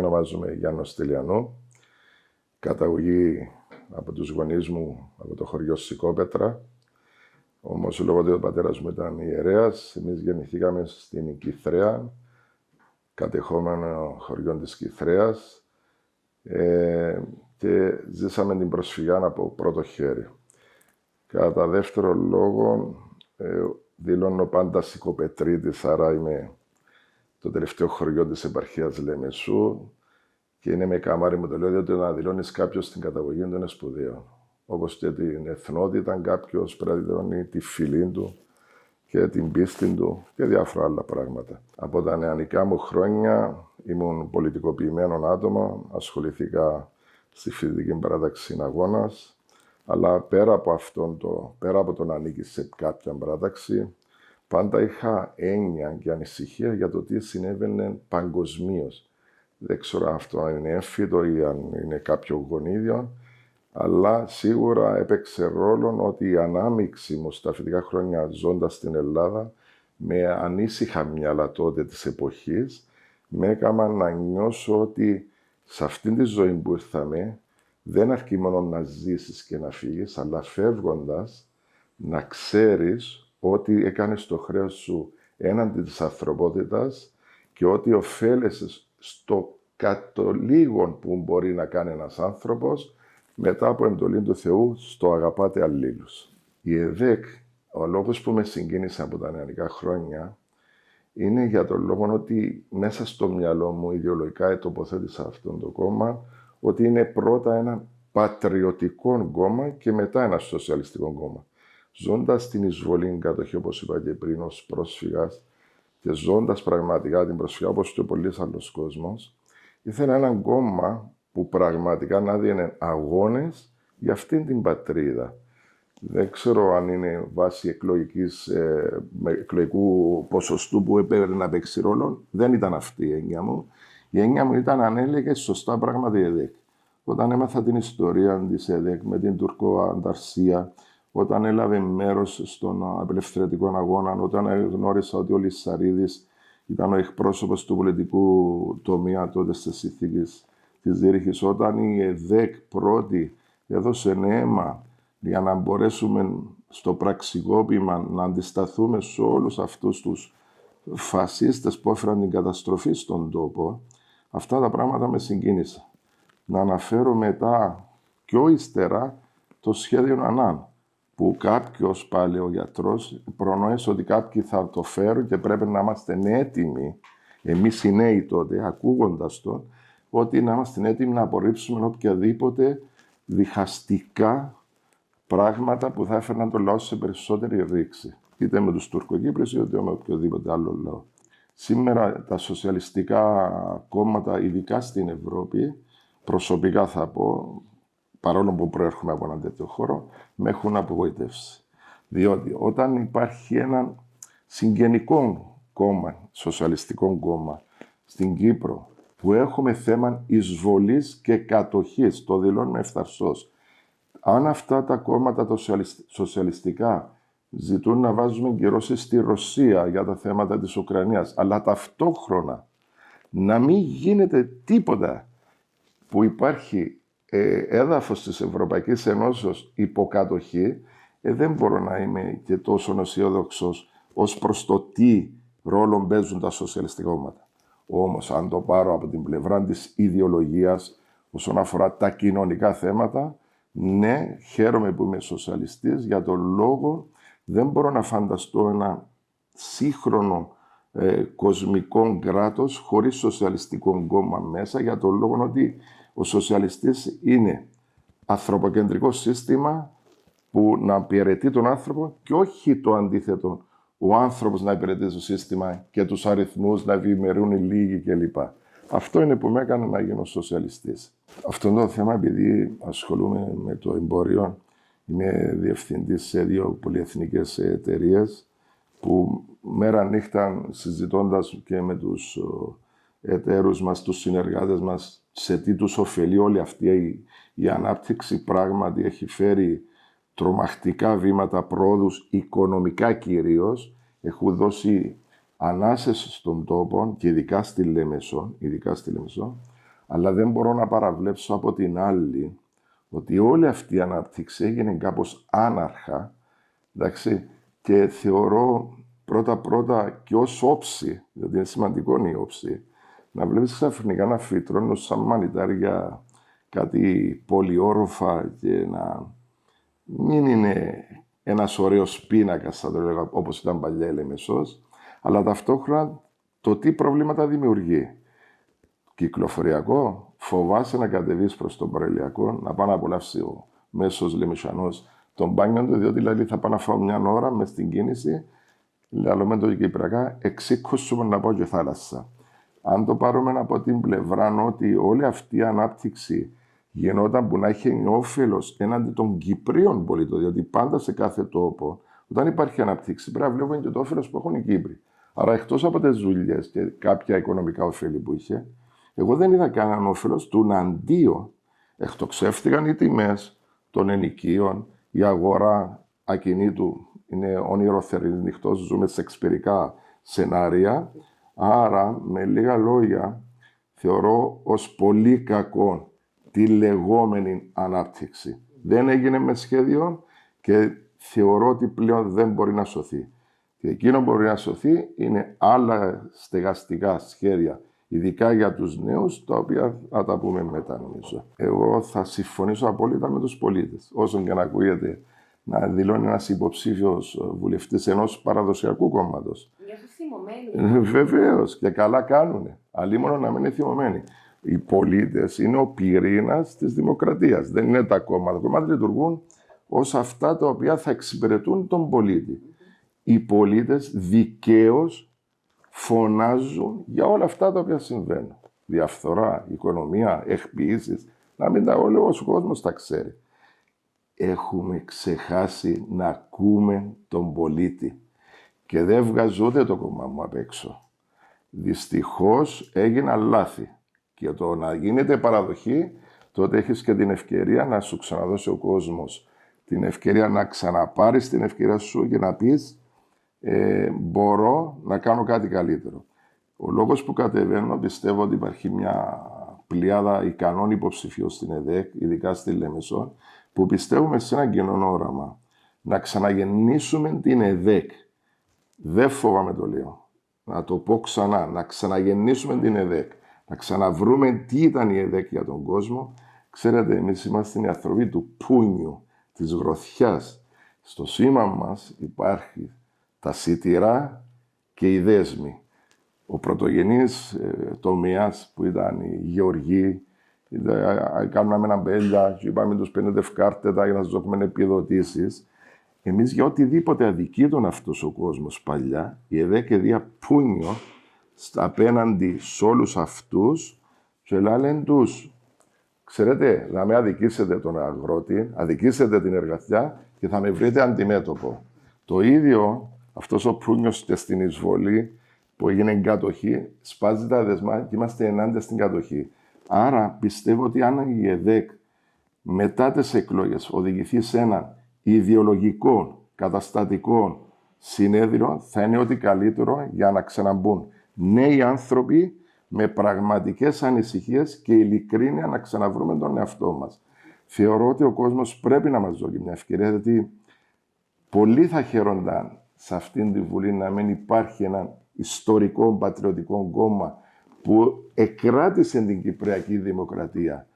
Ονομάζομαι Γιάννος Τελειανού, καταγωγή από τους γονείς μου από το χωριό Σικόπετρα. Όμως λόγω ότι ο πατέρας μου ήταν ιερέας, εμείς γεννηθήκαμε στην Κιθρέα, κατεχόμενο χωριό της Κιθρέας και ζήσαμε την προσφυγιά από πρώτο χέρι. Κατά δεύτερο λόγο, δηλώνω πάντα Σικοπετρίτης, άρα είμαι το τελευταίο χωριό της επαρχίας Λεμεσού και είναι με καμάρι μου το λέω, διότι να δηλώνεις κάποιος την καταγωγή του είναι σπουδαίο. Όπως και την εθνότητα, κάποιος πρέπει να δηλώνει τη φυλή του και την πίστη του και διάφορα άλλα πράγματα. Από τα νεανικά μου χρόνια ήμουν πολιτικοποιημένο άτομο, ασχολήθηκα στη φοιτητική παράταξη Αγώνας, αλλά πέρα από το να ανήκει σε κάποια παράταξη, πάντα είχα έννοια και ανησυχία για το τι συνέβαινε παγκοσμίως. Δεν ξέρω αυτό είναι έμφυτο ή αν είναι κάποιο γονίδιο, αλλά σίγουρα έπαιξε ρόλο ότι η ανάμειξη μου στα φοιτητικά χρόνια ζώντας στην Ελλάδα, με ανήσυχα μυαλά τότε της εποχής, με έκανα να νιώσω ότι σε αυτήν τη ζωή που ήρθαμε, δεν αρκεί μόνο να ζήσεις και να φύγεις, αλλά φεύγοντας να ξέρεις ότι έκανες το χρέος σου έναντι της ανθρωπότητας και ότι ωφέλεσαι στο κατολίγον που μπορεί να κάνει ένας άνθρωπος μετά από εντολή του Θεού στο αγαπάτε αλλήλους. Η ΕΔΕΚ, ο λόγος που με συγκίνησε από τα νεανικά χρόνια, είναι για τον λόγο ότι μέσα στο μυαλό μου ιδεολογικά τοποθέτησα αυτόν το κόμμα, ότι είναι πρώτα ένα πατριωτικό κόμμα και μετά ένα σοσιαλιστικό κόμμα. Ζώντας την εισβολή κατοχή, όπως είπα και πριν, ως πρόσφυγας και ζώντας πραγματικά την προσφυγιά, όπως και πολλοί άλλος κόσμος, ήθελα έναν κόμμα που πραγματικά να δίνει αγώνες για αυτήν την πατρίδα. Δεν ξέρω αν είναι βάση εκλογικού ποσοστού που έπρεπε να παίξει ρόλο. Δεν ήταν αυτή η έννοια μου. Η έννοια μου ήταν αν έλεγε σωστά πράγματα η ΕΔΕΚ. Όταν έμαθα την ιστορία της ΕΔΕΚ με την Τουρκο-Ανταρσία, όταν έλαβε μέρος στον απελευθερωτικό αγώνα, όταν γνώρισα ότι ο Λυσσαρίδης ήταν ο εκπρόσωπος του πολιτικού τομέα τότε στις συνθήκες της Δίρυχης, όταν η ΕΔΕΚ πρώτη έδωσε αίμα για να μπορέσουμε στο πραξικόπημα να αντισταθούμε σε όλους αυτούς τους φασίστες που έφεραν την καταστροφή στον τόπο, αυτά τα πράγματα με συγκίνησαν. Να αναφέρω μετά πιο ύστερα το σχέδιο Ανάν, που κάποιος πάλι ο γιατρός προνόησε ότι κάποιοι θα το φέρουν και πρέπει να είμαστε έτοιμοι, εμείς οι νέοι τότε, ακούγοντας το, ότι να είμαστε έτοιμοι να απορρίψουμε οποιαδήποτε διχαστικά πράγματα που θα έφερναν το λαό σε περισσότερη ρήξη. Είτε με τους Τουρκοκύπρους είτε με οποιοδήποτε άλλο λαό. Σήμερα τα σοσιαλιστικά κόμματα, ειδικά στην Ευρώπη, προσωπικά θα πω, παρόλο που προέρχομαι από έναν τέτοιο χώρο, με έχουν απογοητεύσει. Διότι όταν υπάρχει ένα συγγενικό κόμμα, σοσιαλιστικό κόμμα, στην Κύπρο, που έχουμε θέμα εισβολής και κατοχής, το δηλώνουμε ευθαρσώς. Αν αυτά τα κόμματα σοσιαλιστικά ζητούν να βάζουμε κυρώσεις στη Ρωσία για τα θέματα της Ουκρανίας, αλλά ταυτόχρονα να μην γίνεται τίποτα που υπάρχει έδαφος της Ευρωπαϊκής Ενώσεως υποκατοχή, δεν μπορώ να είμαι και τόσο αισιόδοξος ως προς το τι ρόλο παίζουν τα σοσιαλιστικά κόμματα. Όμως, αν το πάρω από την πλευρά της ιδεολογίας, όσον αφορά τα κοινωνικά θέματα, ναι, χαίρομαι που είμαι σοσιαλιστής, για τον λόγο δεν μπορώ να φανταστώ ένα σύγχρονο κοσμικό κράτος χωρίς σοσιαλιστικό κόμμα μέσα, για τον λόγο ότι ο σοσιαλιστής είναι ανθρωποκεντρικό σύστημα που να υπηρετεί τον άνθρωπο και όχι το αντίθετο, ο άνθρωπος να υπηρετεί το σύστημα και τους αριθμούς να ευημερούν οι λίγοι κλπ. Αυτό είναι που με έκανε να γίνω σοσιαλιστής. Αυτό το θέμα, επειδή ασχολούμαι με το εμπόριο, είμαι διευθυντής σε 2 πολυεθνικές εταιρείες που μέρα νύχτα συζητώντας και με τους εταίρους μας, τους συνεργάτες μας, σε τι τους ωφελεί όλη αυτή η ανάπτυξη, πράγματι έχει φέρει τρομακτικά βήματα πρόοδους, οικονομικά κυρίως, έχουν δώσει ανάσες στον τόπο και ειδικά στη Λέμεσο, Αλλά δεν μπορώ να παραβλέψω από την άλλη ότι όλη αυτή η ανάπτυξη έγινε κάπως άναρχα, εντάξει, και θεωρώ πρώτα-πρώτα και ως όψη, διότι είναι σημαντικό η όψη, να βλέπεις ξαφνικά να φυτρώνουν σαν μανιτάρια κάτι πολυόροφα και να μην είναι ένας ωραίος πίνακας, θα το λέγα, όπως ήταν παλιά η Λεμεσός, αλλά ταυτόχρονα το τι προβλήματα δημιουργεί. Κυκλοφοριακό, φοβάσαι να κατεβείς προς τον παραλιακό, να πάει να απολαύσει ο μέσος Λεμεσανός τον μπάνιο του, διότι δηλαδή θα πάω να φάω μια ώρα μες στην κίνηση, λέω με το Κυπριακά, εξήκωσουμε να πάω και θάλασσα. Αν το πάρουμε από την πλευρά ότι όλη αυτή η ανάπτυξη γινόταν που να έχει όφελος έναντι των Κυπρίων πολιτών, διότι πάντα σε κάθε τόπο, όταν υπάρχει ανάπτυξη, πρέπει να βλέπουμε και το όφελος που έχουν οι Κύπροι. Άρα, εκτός από τις δουλειές και κάποια οικονομικά ωφέλη που είχε, εγώ δεν είδα κανέναν όφελος του αντίο. Εκτοξεύτηκαν οι τιμές των ενοικίων, η αγορά ακινήτου είναι όνειρο θερινυχτός, ζούμε σε εξπερικά σενάρια. Άρα, με λίγα λόγια, θεωρώ ως πολύ κακό τη λεγόμενη ανάπτυξη. Δεν έγινε με σχέδιο και θεωρώ ότι πλέον δεν μπορεί να σωθεί. Και εκείνο που μπορεί να σωθεί είναι άλλα στεγαστικά σχέδια, ειδικά για τους νέους, τα οποία θα τα πούμε μετά νομίζω. Εγώ θα συμφωνήσω απόλυτα με τους πολίτες. Όσον και να ακούγεται να δηλώνει ένας υποψήφιος βουλευτής ενός παραδοσιακού κόμματος. Βεβαίως και καλά κάνουνε. Αλλήμον να μην είναι θυμωμένοι. Οι πολίτες είναι ο πυρήνας της δημοκρατίας. Δεν είναι τα κόμματα. Τα κόμματα λειτουργούν ως αυτά τα οποία θα εξυπηρετούν τον πολίτη. Οι πολίτες δικαίως φωνάζουν για όλα αυτά τα οποία συμβαίνουν. Διαφθορά, οικονομία, εκποιήσεις. Να μην τα όλος ο κόσμος τα ξέρει. Έχουμε ξεχάσει να ακούμε τον πολίτη. Και δεν βγάζω ούτε το κόμμα μου απ' έξω. Δυστυχώς έγιναν λάθη. Και το να γίνεται παραδοχή, τότε έχεις και την ευκαιρία να σου ξαναδώσει ο κόσμος την ευκαιρία να ξαναπάρεις την ευκαιρία σου και να πεις μπορώ να κάνω κάτι καλύτερο. Ο λόγος που κατεβαίνω, πιστεύω ότι υπάρχει μια πλειάδα ικανών υποψηφίων στην ΕΔΕΚ, ειδικά στη Λεμεσό, που πιστεύουμε σε ένα κοινό όραμα. Να ξαναγεννήσουμε την ΕΔΕΚ. Δεν φοβάμαι το λέω. Να το πω ξανά. Να ξαναγεννήσουμε την ΕΔΕΚ. Να ξαναβρούμε τι ήταν η ΕΔΕΚ για τον κόσμο. Ξέρετε, εμείς είμαστε οι άνθρωποι του πούνιου, της γροθιάς. Στο σήμα μας υπάρχει τα σιτηρά και οι δέσμοι. Ο πρωτογενής τομέας που ήταν οι γεωργοί, κάναμε ένα μπέλια και είπαμε τους 5 ευκάρτετα για να τους δώσουμε επιδοτήσεις. Εμείς για οτιδήποτε αδικήτων αυτός ο κόσμος παλιά, η ΕΔΕΚ δια πούνιο απέναντι σε όλους αυτούς και λένε τους, ξέρετε, να με αδικήσετε τον αγρότη, αδικήσετε την εργατιά και θα με βρείτε αντιμέτωπο. Το ίδιο, αυτός ο πούνιος και στην εισβολή που έγινε κατοχή, σπάζει τα δεσμά και είμαστε ενάντια στην κατοχή. Άρα πιστεύω ότι αν η ΕΔΕΚ μετά τις εκλογές οδηγηθεί σε ένα ιδεολογικό, καταστατικό συνέδριο, θα είναι ό,τι καλύτερο για να ξαναμπούν νέοι άνθρωποι με πραγματικές ανησυχίες και ειλικρίνεια να ξαναβρούμε τον εαυτό μας. Θεωρώ ότι ο κόσμος πρέπει να μας δώσει μια ευκαιρία, γιατί πολλοί θα χαίρονταν σε αυτήν τη Βουλή να μην υπάρχει ένα ιστορικό πατριωτικό κόμμα που εκράτησε την Κυπριακή Δημοκρατία.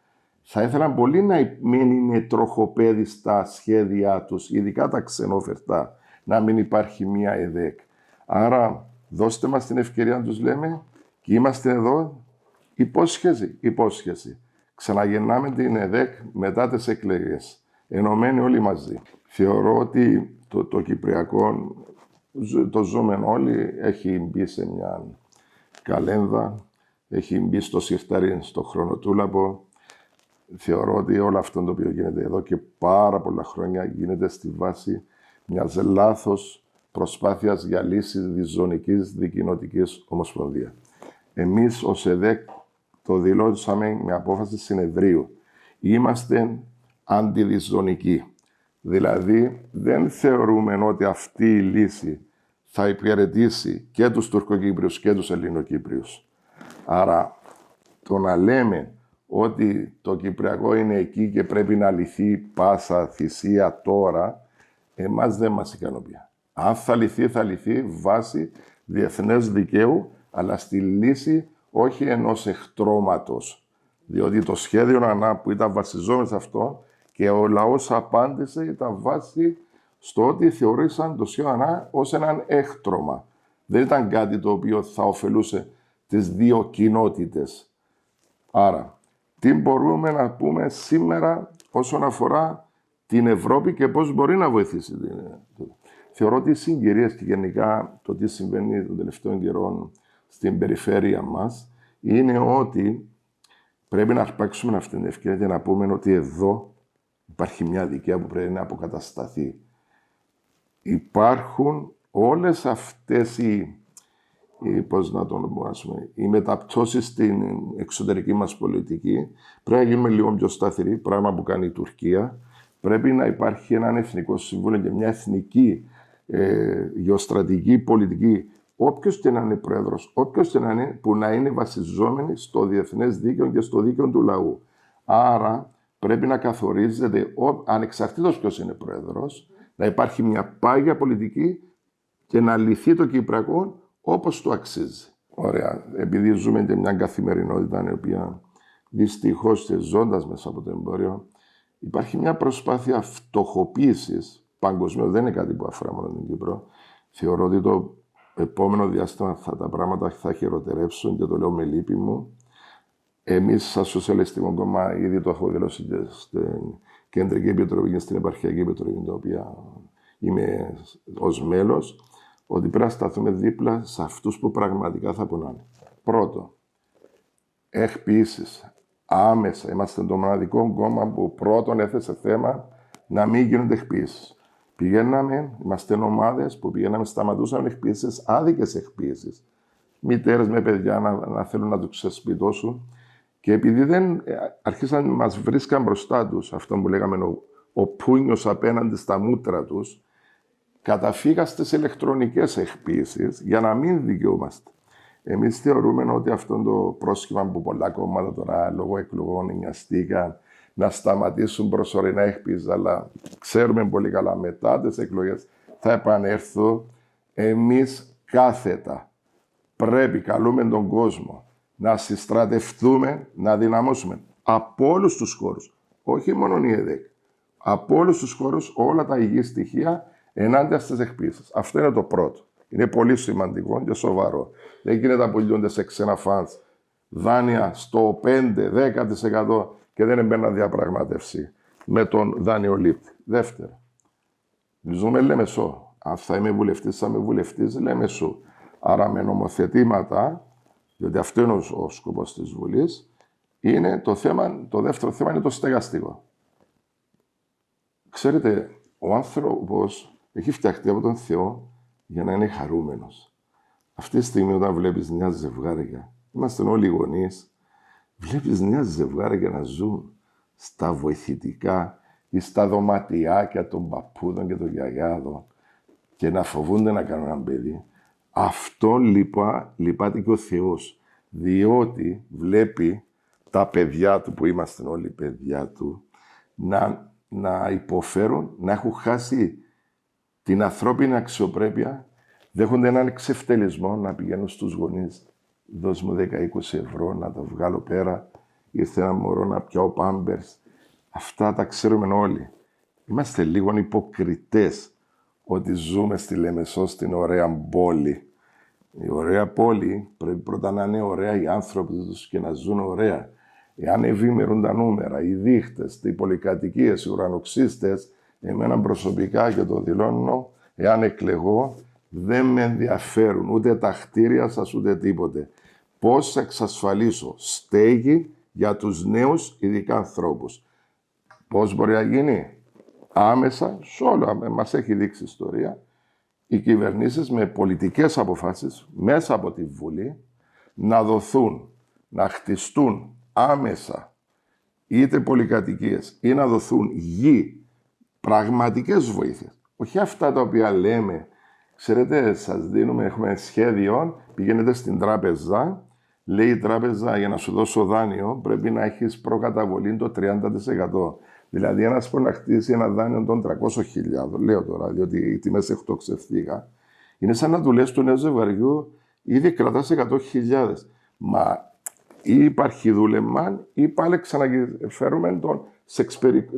Θα ήθελαν πολλοί να μην είναι τροχοπέδι στα σχέδιά τους, ειδικά τα ξενόφερτα, να μην υπάρχει μία ΕΔΕΚ. Άρα δώστε μας την ευκαιρία να τους λέμε και είμαστε εδώ, υπόσχεση. Ξαναγεννάμε την ΕΔΕΚ μετά τις εκλογές, ενωμένοι όλοι μαζί. Θεωρώ ότι το Κυπριακό, το ζούμε όλοι, έχει μπει σε μια καλένδα, έχει μπει στο σιρτάρι, στο χρονοτούλαπο. Θεωρώ ότι όλο αυτό το οποίο γίνεται εδώ και πάρα πολλά χρόνια γίνεται στη βάση μιας λάθος προσπάθειας για λύση διζωνικής δικοινοτικής ομοσπονδία. Εμείς ως ΕΔΕΚ το δηλώσαμε με απόφαση συνεδρίου. Είμαστε αντιδιζωνικοί. Δηλαδή δεν θεωρούμε ότι αυτή η λύση θα υπηρετήσει και τους Τουρκοκύπριους και τους Ελληνοκύπριους. Άρα το να λέμε ότι το Κυπριακό είναι εκεί και πρέπει να λυθεί πάσα θυσία τώρα, εμάς δεν μας ικανοποιεί. Αν θα λυθεί βάσει διεθνές δικαίου, αλλά στη λύση όχι ενός εχτρώματος. Διότι το σχέδιο ΑΝΑ που ήταν βασιζόμενο σε αυτό και ο λαός απάντησε ήταν βάση στο ότι θεωρήσαν το σχέδιο ΑΝΑ ως έναν έχτρωμα. Δεν ήταν κάτι το οποίο θα ωφελούσε τις δύο κοινότητες. Άρα, τι μπορούμε να πούμε σήμερα όσον αφορά την Ευρώπη και πώς μπορεί να βοηθήσει. Θεωρώ ότι οι συγκυρίες και γενικά το τι συμβαίνει των τελευταίων καιρών στην περιφέρεια μας είναι ότι πρέπει να αρπάξουμε αυτή την ευκαιρία και να πούμε ότι εδώ υπάρχει μια αδικία που πρέπει να αποκατασταθεί. Υπάρχουν όλες αυτές οι μεταπτώσεις στην εξωτερική μας πολιτική. Πρέπει να γίνουμε λίγο πιο σταθεροί, πράγμα που κάνει η Τουρκία. Πρέπει να υπάρχει έναν εθνικό συμβούλιο και μια εθνική γεωστρατηγική πολιτική, όποιος και να είναι πρόεδρος, όποιος και να είναι, που να είναι βασιζόμενοι στο διεθνές δίκαιο και στο δίκαιο του λαού. Άρα πρέπει να καθορίζεται, ανεξαρτήτως ποιος είναι πρόεδρος, να υπάρχει μια πάγια πολιτική και να λυθεί το Κυπριακό όπως το αξίζει. Ωραία. Επειδή ζούμε και μια καθημερινότητα η οποία δυστυχώς και ζώντας μέσα από το εμπόριο, υπάρχει μια προσπάθεια φτωχοποίησης παγκοσμίως. Δεν είναι κάτι που αφορά μόνο την Κύπρο. Θεωρώ ότι το επόμενο διάστημα τα πράγματα θα χειροτερεύσουν και το λέω με λύπη μου. Εμείς, σαν Σοσιαλιστικό Κόμμα, ήδη το έχω δηλώσει και στην Κεντρική Επιτροπή και στην Επαρχιακή Επιτροπή, την οποία είμαι ως μέλος, ότι πρέπει να σταθούμε δίπλα σε αυτούς που πραγματικά θα πονάνε. Πρώτο, εκποίησεις. Άμεσα. Είμαστε το μοναδικό κόμμα που πρώτον έθεσε θέμα να μην γίνονται εκποίησεις. Είμαστε ομάδες που πηγαίναμε, σταματούσαμε εκποίησεις, άδικες εκποίησεις. Μητέρες με παιδιά να θέλουν να τους ξεσπιτώσουν. Και επειδή δεν αρχίσαν να μας βρίσκαν μπροστά τους, αυτό που λέγαμε ο πούνιος απέναντι στα μούτρα τους, καταφύγα στις ηλεκτρονικές εκποίησεις για να μην δικαιούμαστε. Εμείς θεωρούμε ότι αυτό το πρόσχημα που πολλά κόμματα τώρα λόγω εκλογών νοιαστήκαν να σταματήσουν προσωρινά εκποίησεις, αλλά ξέρουμε πολύ καλά μετά τις εκλογές θα επανέλθω. Εμείς κάθετα καλούμε τον κόσμο να συστρατευτούμε, να δυναμώσουμε από όλους τους χώρους, όχι μόνο η ΕΔΕΚ, από όλους τους χώρους όλα τα υγιή στοιχεία ενάντια στις εκποίησεις. Αυτό είναι το πρώτο. Είναι πολύ σημαντικό και σοβαρό. Δεν γίνεται να πουλούνται σε ξένα φαντς δάνεια στο 5-10% και δεν έμπαιναν διαπραγμάτευση με τον δανειολήπτη. Δεύτερο, ζούμε Λεμεσό. Αν θα είμαι βουλευτής, θα είμαι βουλευτής Λεμεσού. Άρα με νομοθετήματα, διότι αυτό είναι ο σκοπός της Βουλής, είναι το δεύτερο θέμα είναι το στεγαστικό. Ξέρετε, ο άνθρωπος έχει φτιαχτεί από τον Θεό για να είναι χαρούμενος. Αυτή τη στιγμή όταν βλέπεις νέα ζευγάρια, είμαστε όλοι γονείς, βλέπεις νέα ζευγάρια να ζουν στα βοηθητικά ή στα δωματιάκια των παππούδων και των γιαγιάδων και να φοβούνται να κάνουν ένα παιδί. Αυτό λυπάται και ο Θεός, διότι βλέπει τα παιδιά του, που είμαστε όλοι παιδιά του, να υποφέρουν, να έχουν χάσει την ανθρώπινη αξιοπρέπεια, δέχονται έναν εξευτελισμό να πηγαίνουν στους γονείς. Δώσ' μου 10-20 ευρώ να τα βγάλω πέρα, ήρθε ένα μωρό να πιάω πάμπερς. Αυτά τα ξέρουμε όλοι. Είμαστε λίγο υποκριτές ότι ζούμε στη Λεμεσό, στην ωραία πόλη. Η ωραία πόλη πρέπει πρώτα να είναι ωραία οι άνθρωποι τους και να ζουν ωραία. Εάν ευημερούν τα νούμερα, οι δείχτες, οι πολυκατοικίες, οι ουρανοξύστες, εμένα προσωπικά και το δηλώνω, εάν εκλεγώ, δεν με ενδιαφέρουν ούτε τα κτίρια σας ούτε τίποτε. Πώς θα εξασφαλίσω στέγη για τους νέους ειδικά ανθρώπους. Πώς μπορεί να γίνει? Άμεσα, σε όλα μας έχει δείξει η ιστορία, οι κυβερνήσεις με πολιτικές αποφάσεις μέσα από τη Βουλή να δοθούν, να χτιστούν άμεσα είτε πολυκατοικίες ή να δοθούν γη, πραγματικές βοήθειες. Όχι αυτά τα οποία λέμε, ξέρετε, σας δίνουμε, έχουμε σχέδιο, πηγαίνετε στην τράπεζα, λέει η τράπεζα για να σου δώσω δάνειο πρέπει να έχεις προκαταβολή το 30%. Δηλαδή ένας μπορεί να χτίσει ένα δάνειο των 300.000, λέω τώρα, διότι οι τιμές εκτοξευθήκα. Είναι σαν να του λες του νέου ζευγαριού, ήδη κρατάς 100.000. Μα ή υπάρχει δούλευμα ή πάλι ξαναφέρουμε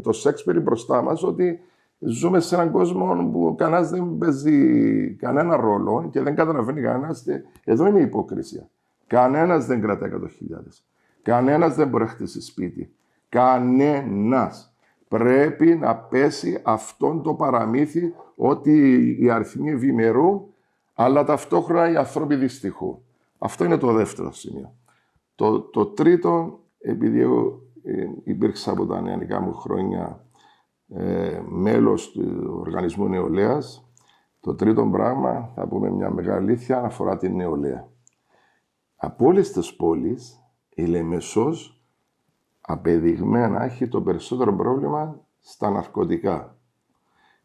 το Σέξπιρ μπροστά μας ότι ζούμε σε έναν κόσμο που κανένας δεν παίζει κανένα ρόλο και δεν καταλαβαίνει κανένας. Εδώ είναι η υποκρισία. Κανένας δεν κρατά 100.000. Κανένας δεν μπορεί να χτίσει σπίτι. Κανένας. Πρέπει να πέσει αυτόν το παραμύθι ότι οι αριθμοί ευημερούν, αλλά ταυτόχρονα οι άνθρωποι δυστυχούν. Αυτό είναι το δεύτερο σημείο. Το τρίτο, επειδή εγώ υπήρξα από τα νεανικά μου χρόνια μέλος του Οργανισμού Νεολαίας, το τρίτο πράγμα, θα πούμε μια μεγάλη αλήθεια, αφορά την νεολαία. Από όλες τις πόλεις, η Λεμεσός απεδειγμένα έχει το περισσότερο πρόβλημα στα ναρκωτικά.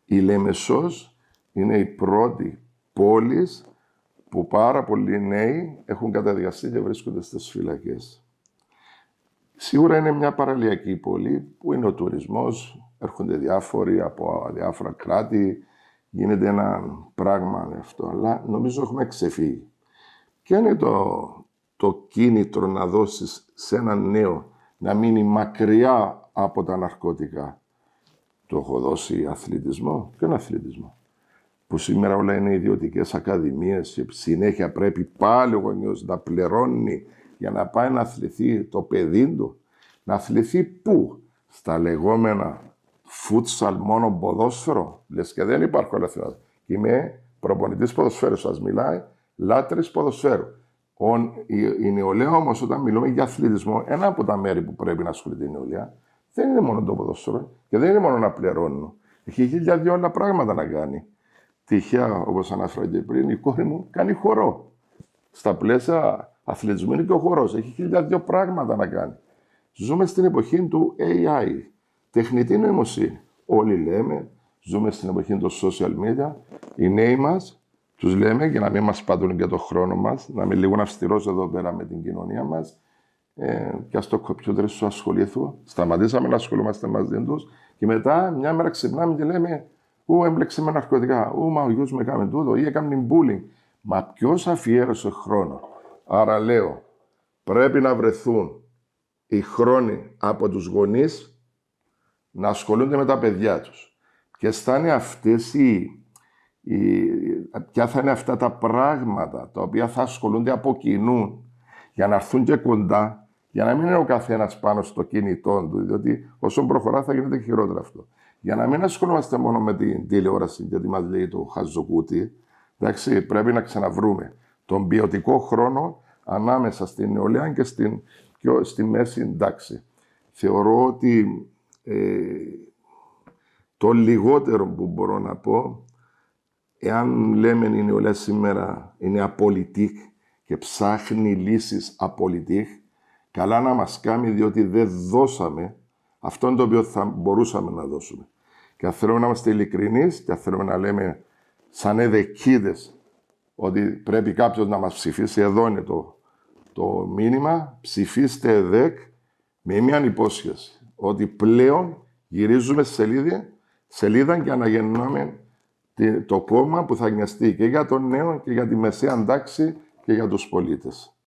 Η Λεμεσός είναι η πρώτη πόλη που πάρα πολλοί νέοι έχουν καταδικαστεί και βρίσκονται στις φυλακές. Σίγουρα είναι μια παραλιακή πόλη που είναι ο τουρισμός, έρχονται διάφοροι από διάφορα κράτη, γίνεται ένα πράγμα αυτό, αλλά νομίζω έχουμε ξεφύγει. Ποιο είναι το κίνητρο να δώσεις σε έναν νέο να μείνει μακριά από τα ναρκωτικά? Το έχω δώσει αθλητισμό. Ποιον αθλητισμό? Που σήμερα όλα είναι ιδιωτικές ακαδημίες και συνέχεια πρέπει πάλι ο γονιός να πληρώνει για να πάει να αθληθεί το παιδί του. Να αθληθεί πού? Στα λεγόμενα φούτσαλ μόνο ποδόσφαιρο. Λες και δεν υπάρχουν όλα αυτά. Είμαι προπονητής ποδοσφαίρου, σας μιλάει, λάτρης ποδοσφαίρου. Η νεολαία όμως, όταν μιλούμε για αθλητισμό, ένα από τα μέρη που πρέπει να ασχολείται η νεολαία δεν είναι μόνο το ποδόσφαιρο και δεν είναι μόνο να πληρώνω. Έχει 1.000 άλλα πράγματα να κάνει. Τυχαία, όπως ανάφερα και πριν, η κόρη μου κάνει χορό. Στα πλαίσια αθλητισμού είναι και ο χορός. Έχει 1.000 πράγματα να κάνει. Ζούμε στην εποχή του AI, τεχνητή νοημοσύνη. Όλοι λέμε, ζούμε στην εποχή των social media. Οι νέοι μας τους λέμε, για να μην μας πατούν και το χρόνο μας, να είμαι λίγο αυστηρός εδώ πέρα με την κοινωνία μας, και στο κομπιούτερ σου ασχολήθου. Σταματήσαμε να ασχολούμαστε μαζί τους και μετά μια μέρα ξυπνάμε και λέμε, έμπλεξε με ναρκωτικά, μα ο γιος μου έκαμε τούτο ή έκανε bullying. Μα ποιος αφιέρωσε χρόνο? Άρα λέω, πρέπει να βρεθούν οι χρόνοι από τους γονείς να ασχολούνται με τα παιδιά τους. Ποιες θα είναι αυτές ποια θα είναι αυτά τα πράγματα τα οποία θα ασχολούνται από κοινού για να έρθουν και κοντά, για να μην είναι ο καθένας πάνω στο κινητό του, διότι όσο προχωρά θα γίνεται χειρότερο αυτό. Για να μην ασχολούμαστε μόνο με την τηλεόραση, γιατί μας λέει το χαζοκούτι, εντάξει, πρέπει να ξαναβρούμε τον ποιοτικό χρόνο ανάμεσα στην νεολαία και στη μέση τάξη. Θεωρώ ότι το λιγότερο που μπορώ να πω, εάν λέμε η νεολαία σήμερα είναι απολυτικ και ψάχνει λύσεις απολυτικ, καλά να μας κάνει, διότι δεν δώσαμε αυτό το οποίο θα μπορούσαμε να δώσουμε. Και αν θέλουμε να είμαστε ειλικρινείς και αν θέλουμε να λέμε σαν εδεκίδες ότι πρέπει κάποιος να μας ψηφίσει, εδώ είναι το μήνυμα, ψηφίστε ΕΔΕΚ με μια υπόσχεση ότι πλέον γυρίζουμε σελίδα και αναγεννάμε το κόμμα που θα νοιαστεί και για τον νέο και για τη μεσαία τάξη και για τους πολίτες.